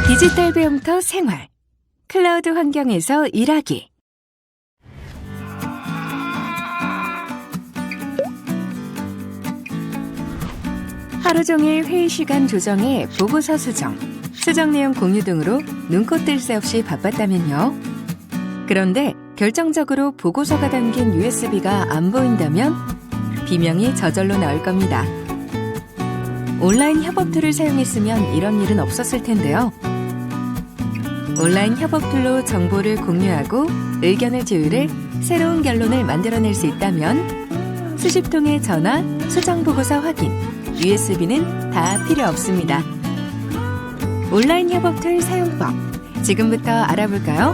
디지털 배움터 생활, 클라우드 환경에서 일하기. 하루 종일 회의 시간 조정에 보고서 수정, 수정 내용 공유 등으로 눈코 뜰 새 없이 바빴다면요. 그런데 결정적으로 보고서가 담긴 USB가 안 보인다면 비명이 저절로 나올 겁니다. 온라인 협업 툴을 사용했으면 이런 일은 없었을 텐데요. 온라인 협업 툴로 정보를 공유하고 의견을 조율해 새로운 결론을 만들어낼 수 있다면 수십 통의 전화, 수정 보고서 확인, USB는 다 필요 없습니다. 온라인 협업 툴 사용법, 지금부터 알아볼까요?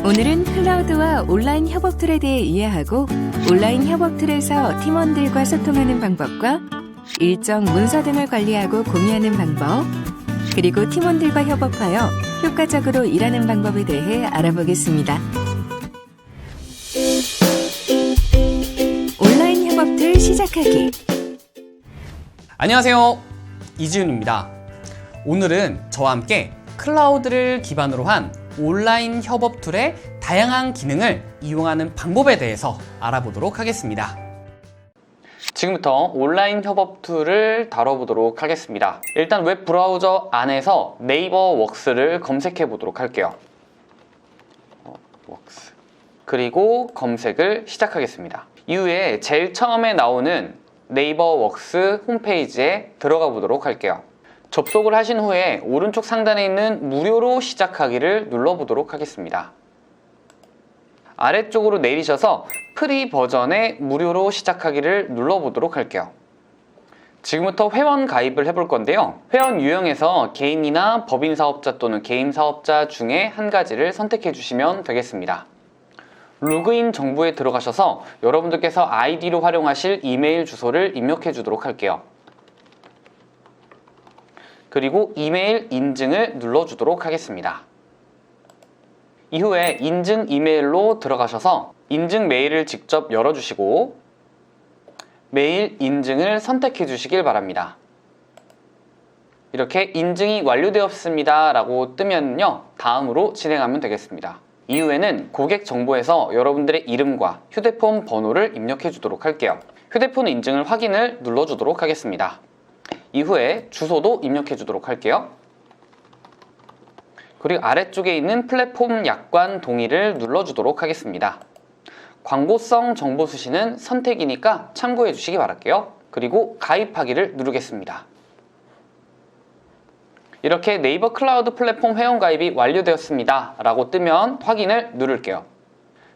오늘은 클라우드와 온라인 협업 툴에 대해 이해하고 온라인 협업 툴에서 팀원들과 소통하는 방법과 일정 문서 등을 관리하고 공유하는 방법, 그리고 팀원들과 협업하여 효과적으로 일하는 방법에 대해 알아보겠습니다. 온라인 협업 툴 시작하기. 안녕하세요, 이지훈입니다. 오늘은 저와 함께 클라우드를 기반으로 한 온라인 협업 툴의 다양한 기능을 이용하는 방법에 대해서 알아보도록 하겠습니다. 지금부터 온라인 협업 툴을 다뤄보도록 하겠습니다. 일단 웹 브라우저 안에서 네이버 웍스를 검색해 보도록 할게요. 웍스. 그리고 검색을 시작하겠습니다. 이후에 제일 처음에 나오는 네이버 웍스 홈페이지에 들어가 보도록 할게요. 접속을 하신 후에 오른쪽 상단에 있는 무료로 시작하기를 눌러보도록 하겠습니다. 아래쪽으로 내리셔서 프리 버전의 무료로 시작하기를 눌러보도록 할게요. 지금부터 회원 가입을 해볼 건데요. 회원 유형에서 개인이나 법인 사업자 또는 개인 사업자 중에 한 가지를 선택해 주시면 되겠습니다. 로그인 정보에 들어가셔서 여러분들께서 아이디로 활용하실 이메일 주소를 입력해 주도록 할게요. 그리고 이메일 인증을 눌러주도록 하겠습니다. 이후에 인증 이메일로 들어가셔서 인증 메일을 직접 열어주시고 메일 인증을 선택해 주시길 바랍니다. 이렇게 인증이 완료되었습니다 라고 뜨면요, 다음으로 진행하면 되겠습니다. 이후에는 고객 정보에서 여러분들의 이름과 휴대폰 번호를 입력해 주도록 할게요. 휴대폰 인증을 확인을 눌러주도록 하겠습니다. 이후에 주소도 입력해 주도록 할게요. 그리고 아래쪽에 있는 플랫폼 약관 동의를 눌러주도록 하겠습니다. 광고성 정보 수신은 선택이니까 참고해 주시기 바랄게요. 그리고 가입하기를 누르겠습니다. 이렇게 네이버 클라우드 플랫폼 회원 가입이 완료되었습니다 라고 뜨면 확인을 누를게요.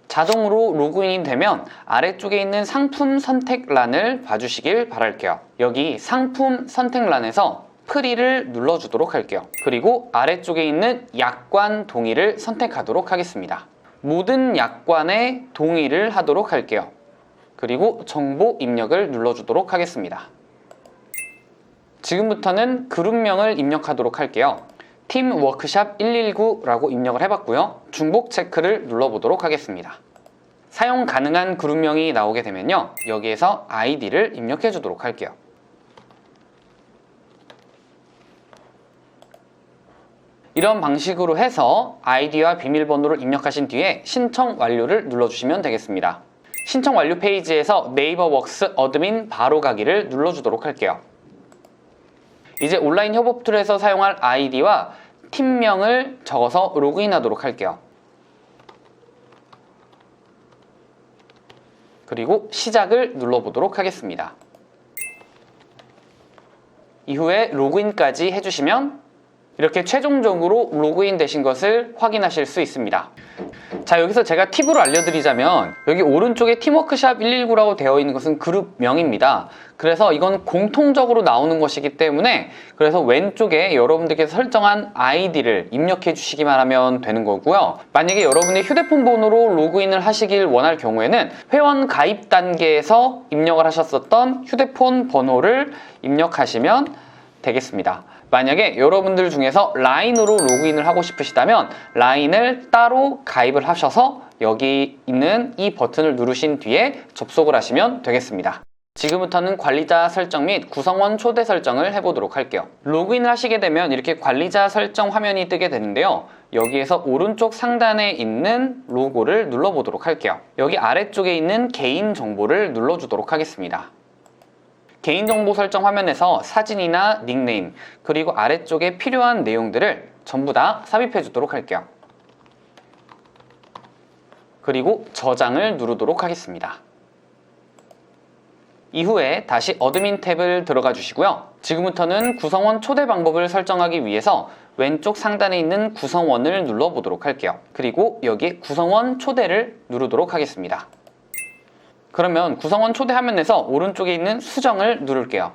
자동으로 로그인이 되면 아래쪽에 있는 상품 선택란을 봐주시길 바랄게요. 여기 상품 선택란에서 프리를 눌러주도록 할게요. 그리고 아래쪽에 있는 약관 동의를 선택하도록 하겠습니다. 모든 약관에 동의를 하도록 할게요. 그리고 정보 입력을 눌러주도록 하겠습니다. 지금부터는 그룹명을 입력하도록 할게요. 팀 워크샵 119라고 입력을 해봤고요. 중복 체크를 눌러보도록 하겠습니다. 사용 가능한 그룹명이 나오게 되면요, 여기에서 아이디를 입력해 주도록 할게요. 이런 방식으로 해서 아이디와 비밀번호를 입력하신 뒤에 신청 완료를 눌러주시면 되겠습니다. 신청 완료 페이지에서 네이버 웍스 어드민 바로 가기를 눌러주도록 할게요. 이제 온라인 협업 툴에서 사용할 아이디와 팀명을 적어서 로그인하도록 할게요. 그리고 시작을 눌러보도록 하겠습니다. 이후에 로그인까지 해주시면 이렇게 최종적으로 로그인 되신 것을 확인하실 수 있습니다. 자, 여기서 제가 팁으로 알려드리자면 여기 오른쪽에 팀워크샵 119라고 되어 있는 것은 그룹명입니다. 그래서 이건 공통적으로 나오는 것이기 때문에 그래서 왼쪽에 여러분들께서 설정한 아이디를 입력해 주시기만 하면 되는 거고요. 만약에 여러분의 휴대폰 번호로 로그인을 하시길 원할 경우에는 회원 가입 단계에서 입력을 하셨었던 휴대폰 번호를 입력하시면 되겠습니다. 만약에 여러분들 중에서 라인으로 로그인을 하고 싶으시다면 라인을 따로 가입을 하셔서 여기 있는 이 버튼을 누르신 뒤에 접속을 하시면 되겠습니다. 지금부터는 관리자 설정 및 구성원 초대 설정을 해보도록 할게요. 로그인을 하시게 되면 이렇게 관리자 설정 화면이 뜨게 되는데요. 여기에서 오른쪽 상단에 있는 로고를 눌러보도록 할게요. 여기 아래쪽에 있는 개인 정보를 눌러주도록 하겠습니다. 개인정보 설정 화면에서 사진이나 닉네임, 그리고 아래쪽에 필요한 내용들을 전부 다 삽입해 주도록 할게요. 그리고 저장을 누르도록 하겠습니다. 이후에 다시 어드민 탭을 들어가 주시고요. 지금부터는 구성원 초대 방법을 설정하기 위해서 왼쪽 상단에 있는 구성원을 눌러보도록 할게요. 그리고 여기에 구성원 초대를 누르도록 하겠습니다. 그러면 구성원 초대 화면에서 오른쪽에 있는 수정을 누를게요.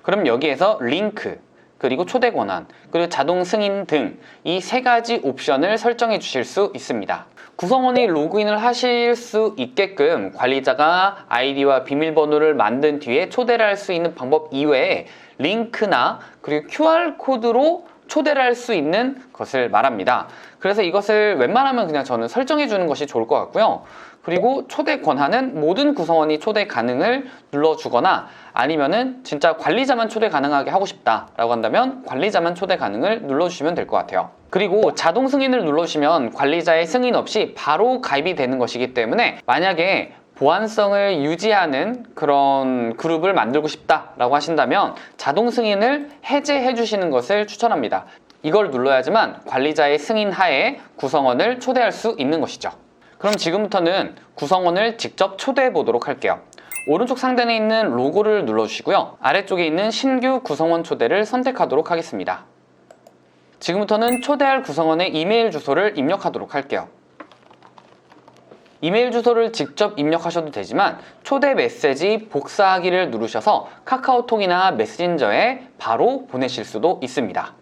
그럼 여기에서 링크, 그리고 초대 권한, 그리고 자동 승인 등 이 세 가지 옵션을 설정해 주실 수 있습니다. 구성원이 로그인을 하실 수 있게끔 관리자가 아이디와 비밀번호를 만든 뒤에 초대를 할 수 있는 방법 이외에 링크나 그리고 QR코드로 초대를 할 수 있는 것을 말합니다. 그래서 이것을 웬만하면 그냥 저는 설정해 주는 것이 좋을 것 같고요. 그리고 초대 권한은 모든 구성원이 초대 가능을 눌러주거나 아니면은 진짜 관리자만 초대 가능하게 하고 싶다라고 한다면 관리자만 초대 가능을 눌러주시면 될 것 같아요. 그리고 자동 승인을 눌러주시면 관리자의 승인 없이 바로 가입이 되는 것이기 때문에 만약에 보안성을 유지하는 그런 그룹을 만들고 싶다라고 하신다면 자동 승인을 해제해 주시는 것을 추천합니다. 이걸 눌러야지만 관리자의 승인 하에 구성원을 초대할 수 있는 것이죠. 그럼 지금부터는 구성원을 직접 초대해 보도록 할게요. 오른쪽 상단에 있는 로고를 눌러주시고요. 아래쪽에 있는 신규 구성원 초대를 선택하도록 하겠습니다. 지금부터는 초대할 구성원의 이메일 주소를 입력하도록 할게요. 이메일 주소를 직접 입력하셔도 되지만 초대 메시지 복사하기를 누르셔서 카카오톡이나 메신저에 바로 보내실 수도 있습니다.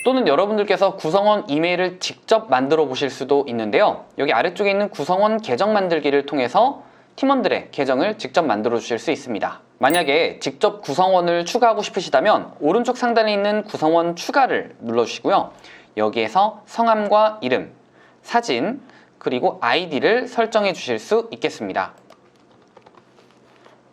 또는 여러분들께서 구성원 이메일을 직접 만들어 보실 수도 있는데요. 여기 아래쪽에 있는 구성원 계정 만들기를 통해서 팀원들의 계정을 직접 만들어 주실 수 있습니다. 만약에 직접 구성원을 추가하고 싶으시다면 오른쪽 상단에 있는 구성원 추가를 눌러주시고요. 여기에서 성함과 이름, 사진, 그리고 아이디를 설정해 주실 수 있겠습니다.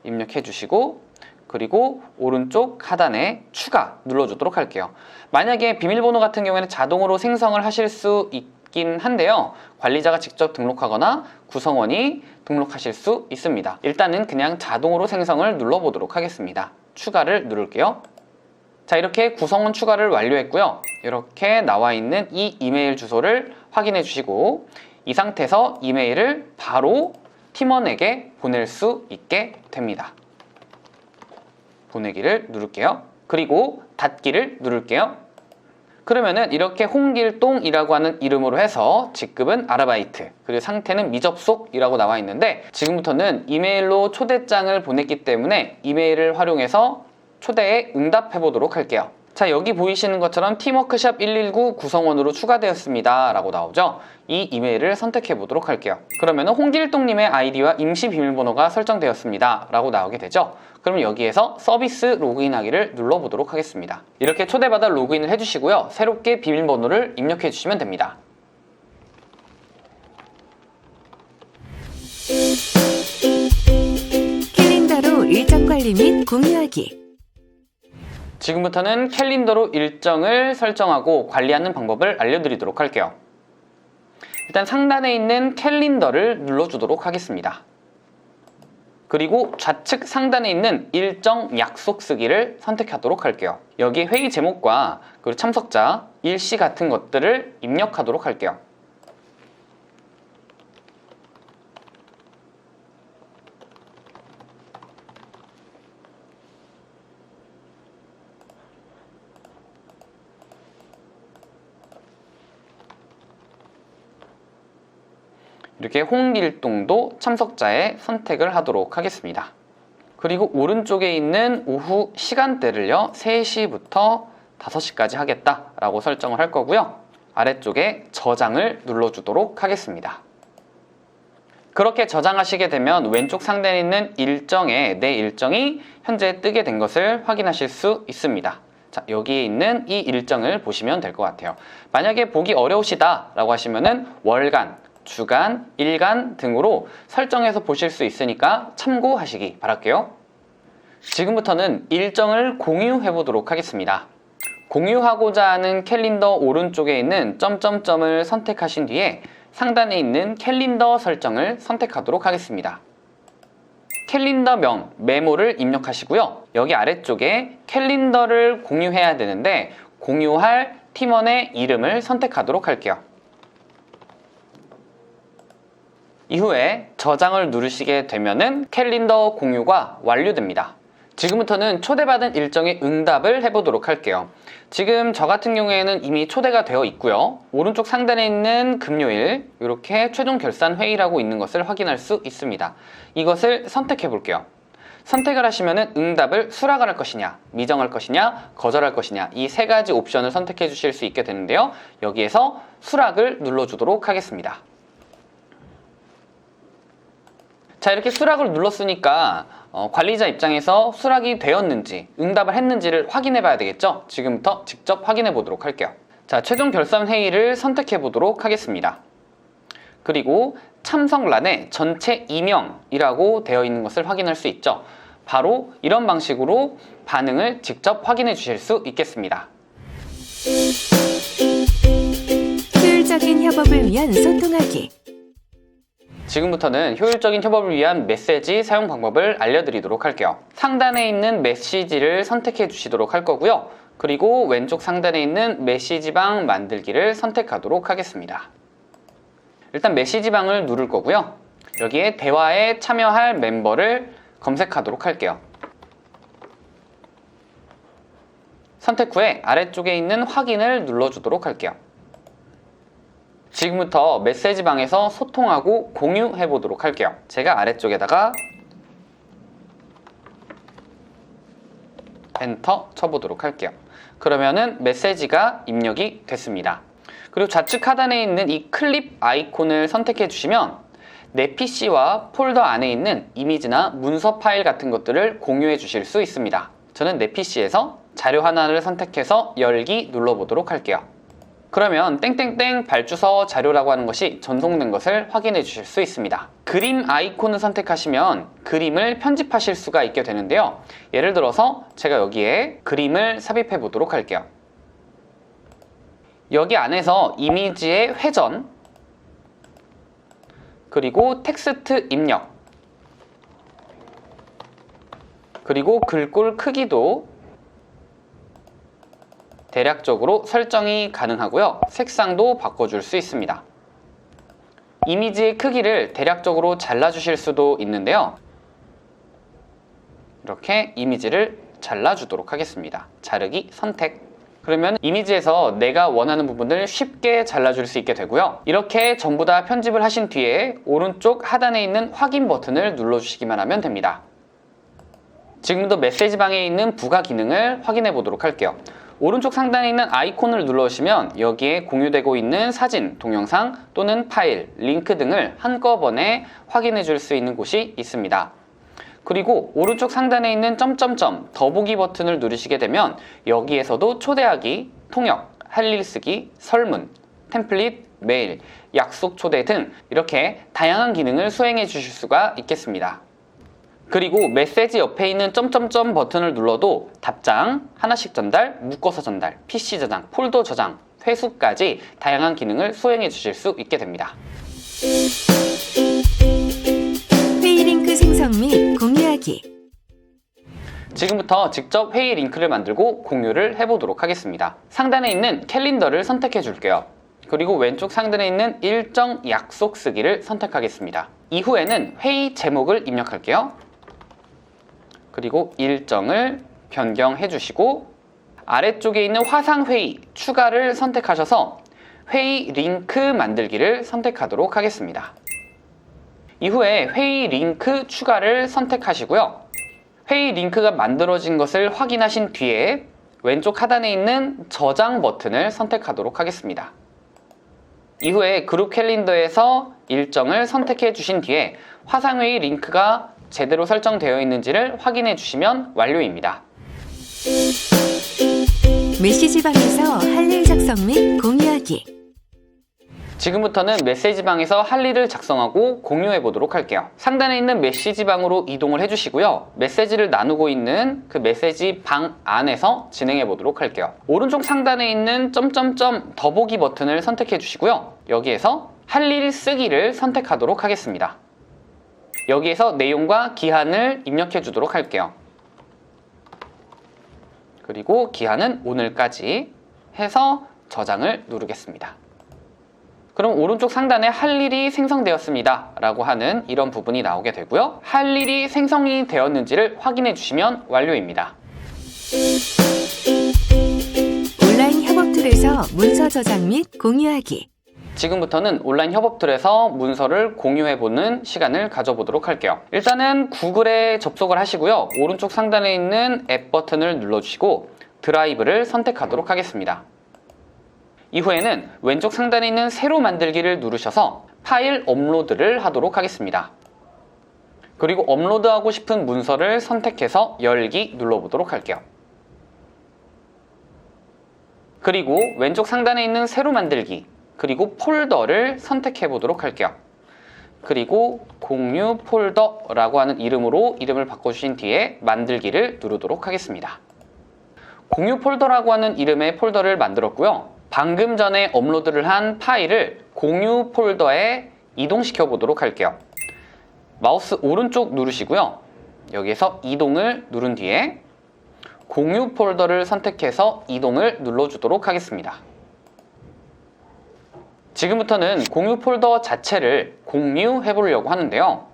입력해 주시고 그리고 오른쪽 하단에 추가 눌러주도록 할게요. 만약에 비밀번호 같은 경우에는 자동으로 생성을 하실 수 있긴 한데요. 관리자가 직접 등록하거나 구성원이 등록하실 수 있습니다. 일단은 그냥 자동으로 생성을 눌러보도록 하겠습니다. 추가를 누를게요. 자, 이렇게 구성원 추가를 완료했고요. 이렇게 나와 있는 이 이메일 주소를 확인해 주시고 이 상태에서 이메일을 바로 팀원에게 보낼 수 있게 됩니다. 보내기를 누를게요. 그리고 닫기를 누를게요. 그러면은 이렇게 홍길동이라고 하는 이름으로 해서 직급은 아르바이트, 그리고 상태는 미접속이라고 나와 있는데 지금부터는 이메일로 초대장을 보냈기 때문에 이메일을 활용해서 초대에 응답해 보도록 할게요. 자, 여기 보이시는 것처럼 팀워크샵 119 구성원으로 추가되었습니다 라고 나오죠. 이 이메일을 선택해 보도록 할게요. 그러면 홍길동님의 아이디와 임시 비밀번호가 설정되었습니다 라고 나오게 되죠. 그럼 여기에서 서비스 로그인하기를 눌러보도록 하겠습니다. 이렇게 초대받아 로그인을 해주시고요. 새롭게 비밀번호를 입력해 주시면 됩니다. 캘린더로 일정 관리 및 공유하기. 지금부터는 캘린더로 일정을 설정하고 관리하는 방법을 알려드리도록 할게요. 일단 상단에 있는 캘린더를 눌러주도록 하겠습니다. 그리고 좌측 상단에 있는 일정 약속 쓰기를 선택하도록 할게요. 여기 회의 제목과 그리고 참석자, 일시 같은 것들을 입력하도록 할게요. 이렇게 홍길동도 참석자에 선택을 하도록 하겠습니다. 그리고 오른쪽에 있는 오후 시간대를요 3시부터 5시까지 하겠다라고 설정을 할 거고요. 아래쪽에 저장을 눌러주도록 하겠습니다. 그렇게 저장하시게 되면 왼쪽 상단에 있는 일정에 내 일정이 현재 뜨게 된 것을 확인하실 수 있습니다. 자, 여기에 있는 이 일정을 보시면 될 것 같아요. 만약에 보기 어려우시다 라고 하시면은 월간, 주간, 일간 등으로 설정해서 보실 수 있으니까 참고하시기 바랄게요. 지금부터는 일정을 공유해 보도록 하겠습니다. 공유하고자 하는 캘린더 오른쪽에 있는 점점점을 선택하신 뒤에 상단에 있는 캘린더 설정을 선택하도록 하겠습니다. 캘린더명, 메모를 입력하시고요. 여기 아래쪽에 캘린더를 공유해야 되는데 공유할 팀원의 이름을 선택하도록 할게요. 이후에 저장을 누르시게 되면은 캘린더 공유가 완료됩니다. 지금부터는 초대받은 일정의 응답을 해보도록 할게요. 지금 저 같은 경우에는 이미 초대가 되어 있고요. 오른쪽 상단에 있는 금요일 이렇게 최종 결산 회의라고 있는 것을 확인할 수 있습니다. 이것을 선택해 볼게요. 선택을 하시면은 응답을 수락을 할 것이냐, 미정할 것이냐, 거절할 것이냐 이 세 가지 옵션을 선택해 주실 수 있게 되는데요. 여기에서 수락을 눌러주도록 하겠습니다. 자, 이렇게 수락을 눌렀으니까 관리자 입장에서 수락이 되었는지 응답을 했는지를 확인해 봐야 되겠죠? 지금부터 직접 확인해 보도록 할게요. 자, 최종 결산 회의를 선택해 보도록 하겠습니다. 그리고 참석란에 전체 이명이라고 되어 있는 것을 확인할 수 있죠. 바로 이런 방식으로 반응을 직접 확인해 주실 수 있겠습니다. 효율적인 협업을 위한 소통하기. 지금부터는 효율적인 협업을 위한 메시지 사용 방법을 알려드리도록 할게요. 상단에 있는 메시지를 선택해 주시도록 할 거고요. 그리고 왼쪽 상단에 있는 메시지방 만들기를 선택하도록 하겠습니다. 일단 메시지방을 누를 거고요. 여기에 대화에 참여할 멤버를 검색하도록 할게요. 선택 후에 아래쪽에 있는 확인을 눌러주도록 할게요. 지금부터 메시지방에서 소통하고 공유해 보도록 할게요. 제가 아래쪽에다가 엔터 쳐보도록 할게요. 그러면은 메시지가 입력이 됐습니다. 그리고 좌측 하단에 있는 이 클립 아이콘을 선택해 주시면 내 PC와 폴더 안에 있는 이미지나 문서 파일 같은 것들을 공유해 주실 수 있습니다. 저는 내 PC에서 자료 하나를 선택해서 열기 눌러보도록 할게요. 그러면 땡땡땡 발주서 자료라고 하는 것이 전송된 것을 확인해 주실 수 있습니다. 그림 아이콘을 선택하시면 그림을 편집하실 수가 있게 되는데요. 예를 들어서 제가 여기에 그림을 삽입해 보도록 할게요. 여기 안에서 이미지의 회전, 그리고 텍스트 입력, 그리고 글꼴 크기도 대략적으로 설정이 가능하고요. 색상도 바꿔줄 수 있습니다. 이미지의 크기를 대략적으로 잘라주실 수도 있는데요. 이렇게 이미지를 잘라주도록 하겠습니다. 자르기 선택. 그러면 이미지에서 내가 원하는 부분을 쉽게 잘라줄 수 있게 되고요. 이렇게 전부 다 편집을 하신 뒤에 오른쪽 하단에 있는 확인 버튼을 눌러주시기만 하면 됩니다. 지금도 메시지방에 있는 부가 기능을 확인해 보도록 할게요. 오른쪽 상단에 있는 아이콘을 눌러주시면 여기에 공유되고 있는 사진, 동영상 또는 파일, 링크 등을 한꺼번에 확인해 줄 수 있는 곳이 있습니다. 그리고 오른쪽 상단에 있는 점점점 더보기 버튼을 누르시게 되면 여기에서도 초대하기, 통역, 할 일 쓰기, 설문, 템플릿, 메일, 약속 초대 등 이렇게 다양한 기능을 수행해 주실 수가 있겠습니다. 그리고 메시지 옆에 있는 점점점 버튼을 눌러도 답장, 하나씩 전달, 묶어서 전달, PC 저장, 폴더 저장, 회수까지 다양한 기능을 수행해 주실 수 있게 됩니다. 회의 링크 생성 및 공유하기. 지금부터 직접 회의 링크를 만들고 공유를 해보도록 하겠습니다. 상단에 있는 캘린더를 선택해 줄게요. 그리고 왼쪽 상단에 있는 일정 약속 쓰기를 선택하겠습니다. 이후에는 회의 제목을 입력할게요. 그리고 일정을 변경해 주시고 아래쪽에 있는 화상회의 추가를 선택하셔서 회의 링크 만들기를 선택하도록 하겠습니다. 이후에 회의 링크 추가를 선택하시고요. 회의 링크가 만들어진 것을 확인하신 뒤에 왼쪽 하단에 있는 저장 버튼을 선택하도록 하겠습니다. 이후에 그룹 캘린더에서 일정을 선택해 주신 뒤에 화상회의 링크가 제대로 설정되어 있는지를 확인해 주시면 완료입니다. 메시지방에서 할 일 작성 및 공유하기. 지금부터는 메시지방에서 할 일을 작성하고 공유해 보도록 할게요. 상단에 있는 메시지방으로 이동을 해주시고요. 메시지를 나누고 있는 그 메시지방 안에서 진행해 보도록 할게요. 오른쪽 상단에 있는 점점점 더보기 버튼을 선택해 주시고요. 여기에서 할 일 쓰기를 선택하도록 하겠습니다. 여기에서 내용과 기한을 입력해 주도록 할게요. 그리고 기한은 오늘까지 해서 저장을 누르겠습니다. 그럼 오른쪽 상단에 할 일이 생성되었습니다 라고 하는 이런 부분이 나오게 되고요. 할 일이 생성이 되었는지를 확인해 주시면 완료입니다. 온라인 협업 툴에서 문서 저장 및 공유하기. 지금부터는 온라인 협업 툴에서 문서를 공유해보는 시간을 가져보도록 할게요. 일단은 구글에 접속을 하시고요. 오른쪽 상단에 있는 앱 버튼을 눌러주시고 드라이브를 선택하도록 하겠습니다. 이후에는 왼쪽 상단에 있는 새로 만들기를 누르셔서 파일 업로드를 하도록 하겠습니다. 그리고 업로드하고 싶은 문서를 선택해서 열기 눌러보도록 할게요. 그리고 왼쪽 상단에 있는 새로 만들기 그리고 폴더를 선택해 보도록 할게요. 그리고 공유 폴더라고 하는 이름으로 이름을 바꿔주신 뒤에 만들기를 누르도록 하겠습니다. 공유 폴더라고 하는 이름의 폴더를 만들었고요. 방금 전에 업로드를 한 파일을 공유 폴더에 이동시켜 보도록 할게요. 마우스 오른쪽 누르시고요. 여기에서 이동을 누른 뒤에 공유 폴더를 선택해서 이동을 눌러주도록 하겠습니다. 지금부터는 공유 폴더 자체를 공유해 보려고 하는데요.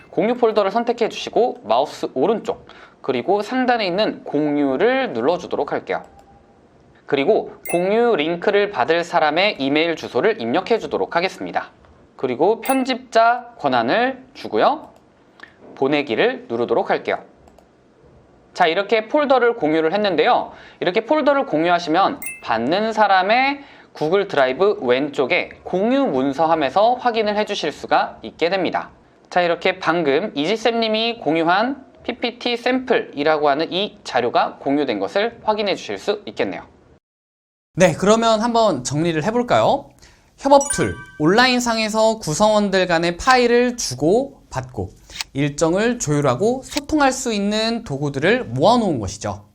공유 폴더를 선택해 주시고 마우스 오른쪽 그리고 상단에 있는 공유를 눌러주도록 할게요. 그리고 공유 링크를 받을 사람의 이메일 주소를 입력해 주도록 하겠습니다. 그리고 편집자 권한을 주고요. 보내기를 누르도록 할게요. 자, 이렇게 폴더를 공유를 했는데요. 이렇게 폴더를 공유하시면 받는 사람의 구글 드라이브 왼쪽에 공유 문서함에서 확인을 해주실 수가 있게 됩니다. 자, 이렇게 방금 이지쌤님이 공유한 PPT 샘플이라고 하는 이 자료가 공유된 것을 확인해 주실 수 있겠네요. 네, 그러면 한번 정리를 해볼까요? 협업 툴, 온라인상에서 구성원들 간의 파일을 주고 받고 일정을 조율하고 소통할 수 있는 도구들을 모아놓은 것이죠.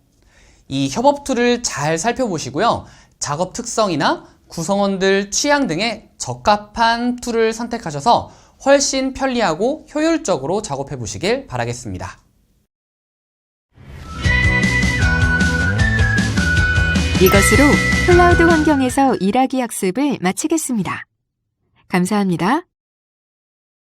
이 협업 툴을 잘 살펴보시고요. 작업 특성이나 구성원들 취향 등에 적합한 툴을 선택하셔서 훨씬 편리하고 효율적으로 작업해 보시길 바라겠습니다. 이것으로 클라우드 환경에서 일하기 학습을 마치겠습니다. 감사합니다.